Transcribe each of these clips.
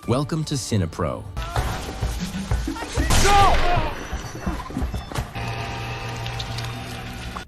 Welcome to Cinepro,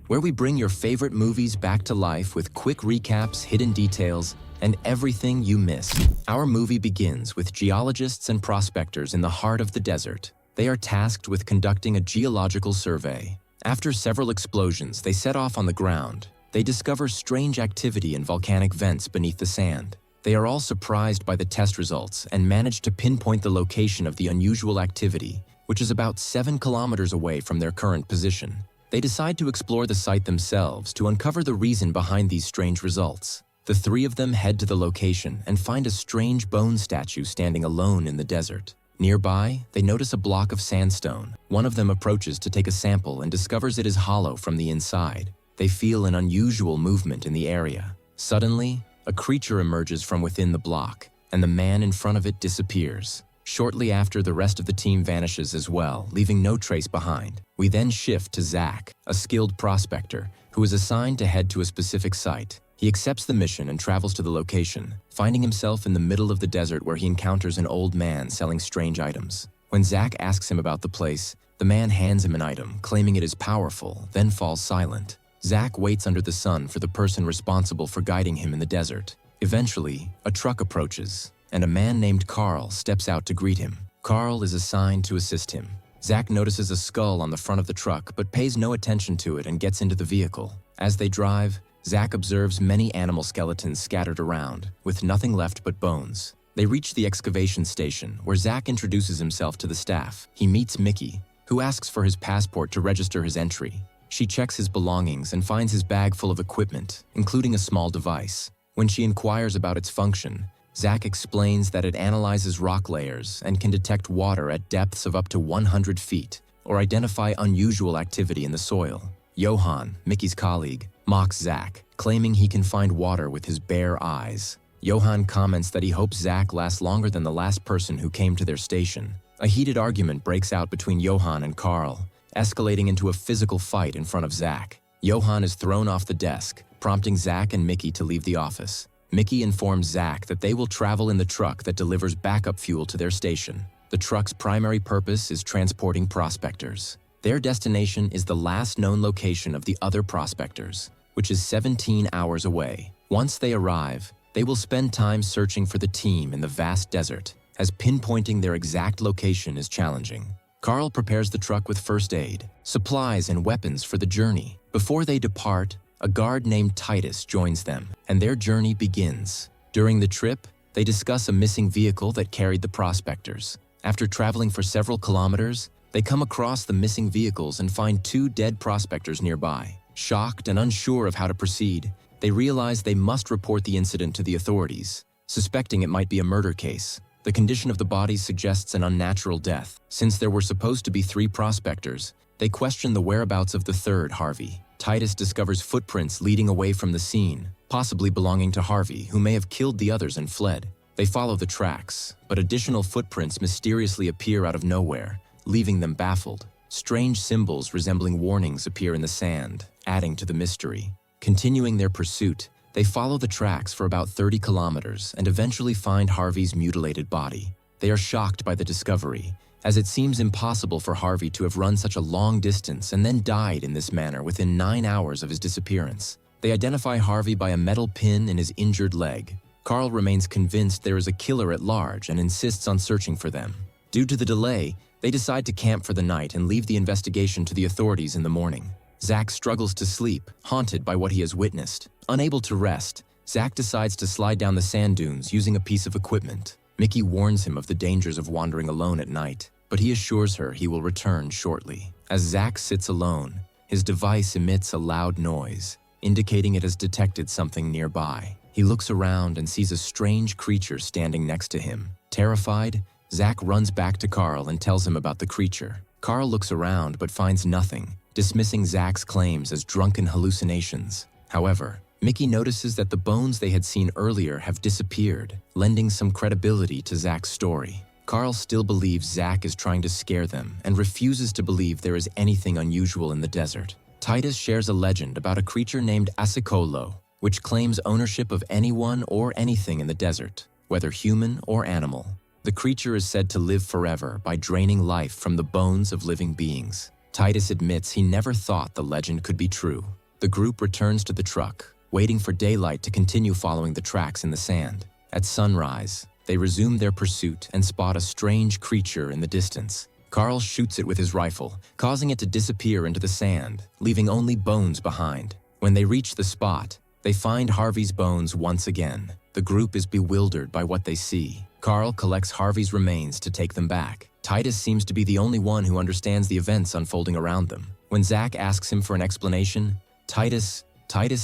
where we bring your favorite movies back to life with quick recaps, hidden details, and everything you missed. Our movie begins with geologists and prospectors in the heart of the desert. They are tasked with conducting a geological survey. After several explosions, they set off on the ground. They discover strange activity in volcanic vents beneath the sand. They are all surprised by the test results and manage to pinpoint the location of the unusual activity, which is about 7 kilometers away from their current position. They decide to explore the site themselves to uncover the reason behind these strange results. The three of them head to the location and find a strange bone statue standing alone in the desert. Nearby, they notice a block of sandstone. One of them approaches to take a sample and discovers it is hollow from the inside. They feel an unusual movement in the area. Suddenly, a creature emerges from within the block, and the man in front of it disappears. Shortly after, the rest of the team vanishes as well, leaving no trace behind. We then shift to Zach, a skilled prospector, who is assigned to head to a specific site. He accepts the mission and travels to the location, finding himself in the middle of the desert where he encounters an old man selling strange items. When Zach asks him about the place, the man hands him an item, claiming it is powerful, then falls silent. Zach waits under the sun for the person responsible for guiding him in the desert. Eventually, a truck approaches, and a man named Carl steps out to greet him. Carl is assigned to assist him. Zach notices a skull on the front of the truck but pays no attention to it and gets into the vehicle. As they drive, Zach observes many animal skeletons scattered around, with nothing left but bones. They reach the excavation station, where Zach introduces himself to the staff. He meets Mickey, who asks for his passport to register his entry. She checks his belongings and finds his bag full of equipment, including a small device. When she inquires about its function, Zach explains that it analyzes rock layers and can detect water at depths of up to 100 feet, or identify unusual activity in the soil. Johan, Mickey's colleague, mocks Zach, claiming he can find water with his bare eyes. Johan comments that he hopes Zach lasts longer than the last person who came to their station. A heated argument breaks out between Johan and Carl, escalating into a physical fight in front of Zach. Johan is thrown off the desk, prompting Zach and Mickey to leave the office. Mickey informs Zach that they will travel in the truck that delivers backup fuel to their station. The truck's primary purpose is transporting prospectors. Their destination is the last known location of the other prospectors, which is 17 hours away. Once they arrive, they will spend time searching for the team in the vast desert, as pinpointing their exact location is challenging. Carl prepares the truck with first aid, supplies, and weapons for the journey. Before they depart, a guard named Titus joins them, and their journey begins. During the trip, they discuss a missing vehicle that carried the prospectors. After traveling for several kilometers, they come across the missing vehicles and find 2 dead prospectors nearby. Shocked and unsure of how to proceed, they realize they must report the incident to the authorities, suspecting it might be a murder case. The condition of the bodies suggests an unnatural death. Since there were supposed to be 3 prospectors, they question the whereabouts of the third, Harvey. Titus discovers footprints leading away from the scene, possibly belonging to Harvey, who may have killed the others and fled. They follow the tracks, but additional footprints mysteriously appear out of nowhere, leaving them baffled. Strange symbols resembling warnings appear in the sand, adding to the mystery. Continuing their pursuit, they follow the tracks for about 30 kilometers and eventually find Harvey's mutilated body. They are shocked by the discovery, as it seems impossible for Harvey to have run such a long distance and then died in this manner within 9 hours of his disappearance. They identify Harvey by a metal pin in his injured leg. Carl remains convinced there is a killer at large and insists on searching for them. Due to the delay, they decide to camp for the night and leave the investigation to the authorities in the morning. Zach struggles to sleep, haunted by what he has witnessed. Unable to rest, Zach decides to slide down the sand dunes using a piece of equipment. Mickey warns him of the dangers of wandering alone at night, but he assures her he will return shortly. As Zach sits alone, his device emits a loud noise, indicating it has detected something nearby. He looks around and sees a strange creature standing next to him. Terrified, Zach runs back to Carl and tells him about the creature. Carl looks around but finds nothing, dismissing Zach's claims as drunken hallucinations. However, Mickey notices that the bones they had seen earlier have disappeared, lending some credibility to Zach's story. Carl still believes Zach is trying to scare them and refuses to believe there is anything unusual in the desert. Titus shares a legend about a creature named Asicolo, which claims ownership of anyone or anything in the desert, whether human or animal. The creature is said to live forever by draining life from the bones of living beings. Titus admits he never thought the legend could be true. The group returns to the truck, waiting for daylight to continue following the tracks in the sand. At sunrise, they resume their pursuit and spot a strange creature in the distance. Carl shoots it with his rifle, causing it to disappear into the sand, leaving only bones behind. When they reach the spot, they find Harvey's bones once again. The group is bewildered by what they see. Carl collects Harvey's remains to take them back. Titus seems to be the only one who understands the events unfolding around them. When Zach asks him for an explanation, Titus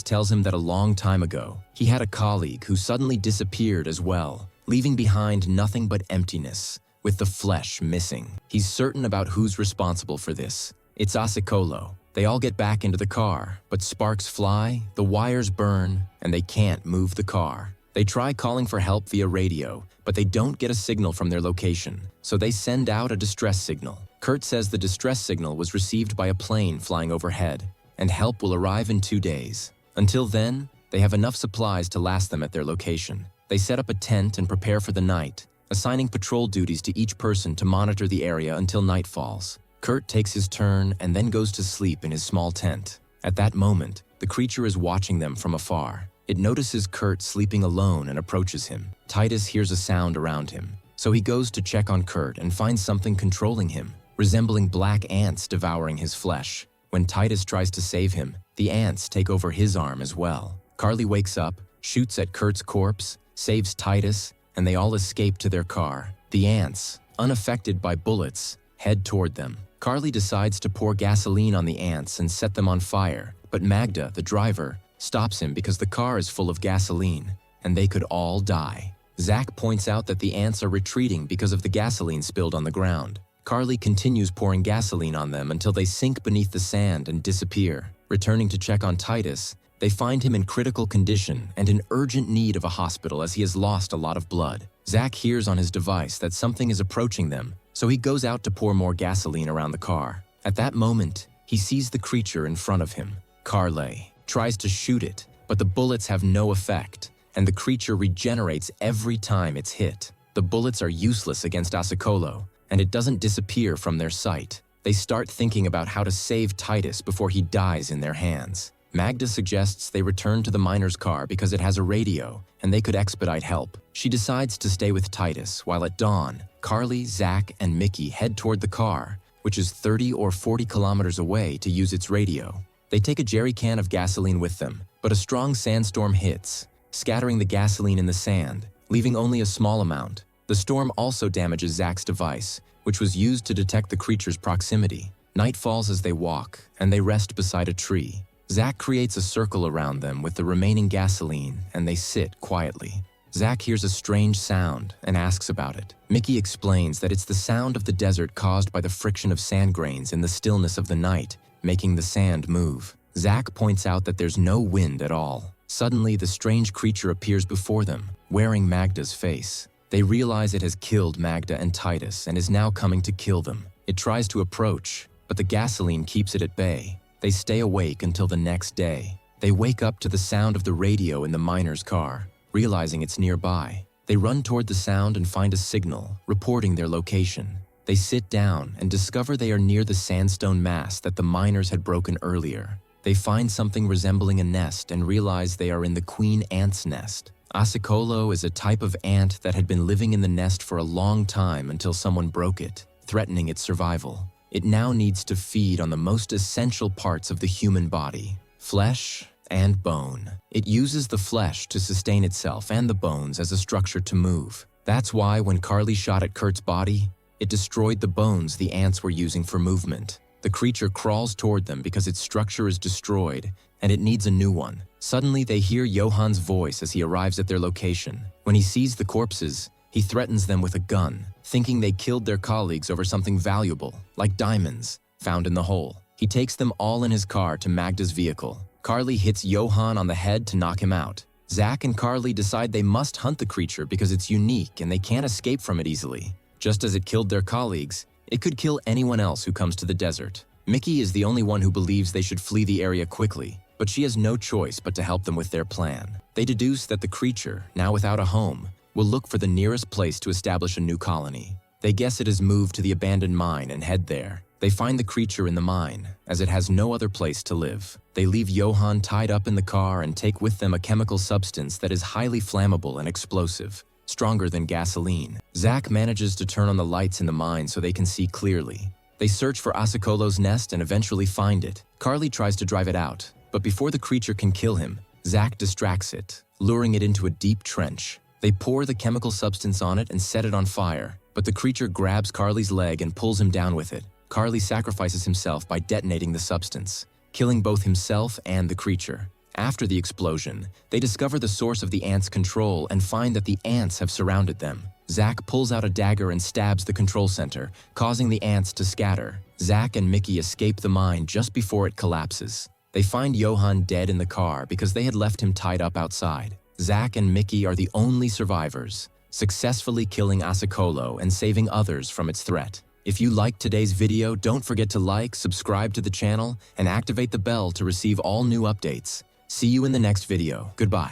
tells him that a long time ago, he had a colleague who suddenly disappeared as well, leaving behind nothing but emptiness, with the flesh missing. He's certain about who's responsible for this. It's Asicolo. They all get back into the car, but sparks fly, the wires burn, and they can't move the car. They try calling for help via radio, but they don't get a signal from their location, so they send out a distress signal. Kurt says the distress signal was received by a plane flying overhead, and help will arrive in 2 days. Until then, they have enough supplies to last them at their location. They set up a tent and prepare for the night, assigning patrol duties to each person to monitor the area until night falls. Kurt takes his turn and then goes to sleep in his small tent. At that moment, the creature is watching them from afar. It notices Kurt sleeping alone and approaches him. Titus hears a sound around him, so he goes to check on Kurt and finds something controlling him, resembling black ants devouring his flesh. When Titus tries to save him, the ants take over his arm as well. Carly wakes up, shoots at Kurt's corpse, saves Titus, and they all escape to their car. The ants, unaffected by bullets, head toward them. Carly decides to pour gasoline on the ants and set them on fire, but Magda, the driver, stops him because the car is full of gasoline, and they could all die. Zach points out that the ants are retreating because of the gasoline spilled on the ground. Carly continues pouring gasoline on them until they sink beneath the sand and disappear. Returning to check on Titus, they find him in critical condition and in urgent need of a hospital as he has lost a lot of blood. Zach hears on his device that something is approaching them, so he goes out to pour more gasoline around the car. At that moment, he sees the creature in front of him. Carly tries to shoot it, but the bullets have no effect, and the creature regenerates every time it's hit. The bullets are useless against Asicolo, and it doesn't disappear from their sight. They start thinking about how to save Titus before he dies in their hands. Magda suggests they return to the miner's car because it has a radio, and they could expedite help. She decides to stay with Titus, while at dawn, Carly, Zach, and Mickey head toward the car, which is 30 or 40 kilometers away, to use its radio. They take a jerry can of gasoline with them, but a strong sandstorm hits, scattering the gasoline in the sand, leaving only a small amount. The storm also damages Zach's device, which was used to detect the creature's proximity. Night falls as they walk, and they rest beside a tree. Zach creates a circle around them with the remaining gasoline, and they sit quietly. Zach hears a strange sound and asks about it. Mickey explains that it's the sound of the desert caused by the friction of sand grains in the stillness of the night, making the sand move. Zach points out that there's no wind at all. Suddenly, the strange creature appears before them, wearing Magda's face. They realize it has killed Magda and Titus and is now coming to kill them. It tries to approach, but the gasoline keeps it at bay. They stay awake until the next day. They wake up to the sound of the radio in the miner's car, realizing it's nearby. They run toward the sound and find a signal, reporting their location. They sit down and discover they are near the sandstone mass that the miners had broken earlier. They find something resembling a nest and realize they are in the queen ant's nest. Asicolo is a type of ant that had been living in the nest for a long time until someone broke it, threatening its survival. It now needs to feed on the most essential parts of the human body: flesh and bone. It uses the flesh to sustain itself and the bones as a structure to move. That's why when Carly shot at Kurt's body, it destroyed the bones the ants were using for movement. The creature crawls toward them because its structure is destroyed, and it needs a new one. Suddenly, they hear Johann's voice as he arrives at their location. When he sees the corpses, he threatens them with a gun, thinking they killed their colleagues over something valuable, like diamonds, found in the hole. He takes them all in his car to Magda's vehicle. Carly hits Johann on the head to knock him out. Zach and Carly decide they must hunt the creature because it's unique and they can't escape from it easily. Just as it killed their colleagues, it could kill anyone else who comes to the desert. Mickey is the only one who believes they should flee the area quickly, but she has no choice but to help them with their plan. They deduce that the creature, now without a home, will look for the nearest place to establish a new colony. They guess it has moved to the abandoned mine and head there. They find the creature in the mine, as it has no other place to live. They leave Johann tied up in the car and take with them a chemical substance that is highly flammable and explosive, stronger than gasoline. Zach manages to turn on the lights in the mine so they can see clearly. They search for Asakolo's nest and eventually find it. Carly tries to drive it out, but before the creature can kill him, Zach distracts it, luring it into a deep trench. They pour the chemical substance on it and set it on fire, but the creature grabs Carly's leg and pulls him down with it. Carly sacrifices himself by detonating the substance, killing both himself and the creature. After the explosion, they discover the source of the ants' control and find that the ants have surrounded them. Zach pulls out a dagger and stabs the control center, causing the ants to scatter. Zach and Mickey escape the mine just before it collapses. They find Johann dead in the car because they had left him tied up outside. Zach and Mickey are the only survivors, successfully killing Asakolo and saving others from its threat. If you liked today's video, don't forget to like, subscribe to the channel, and activate the bell to receive all new updates. See you in the next video. Goodbye.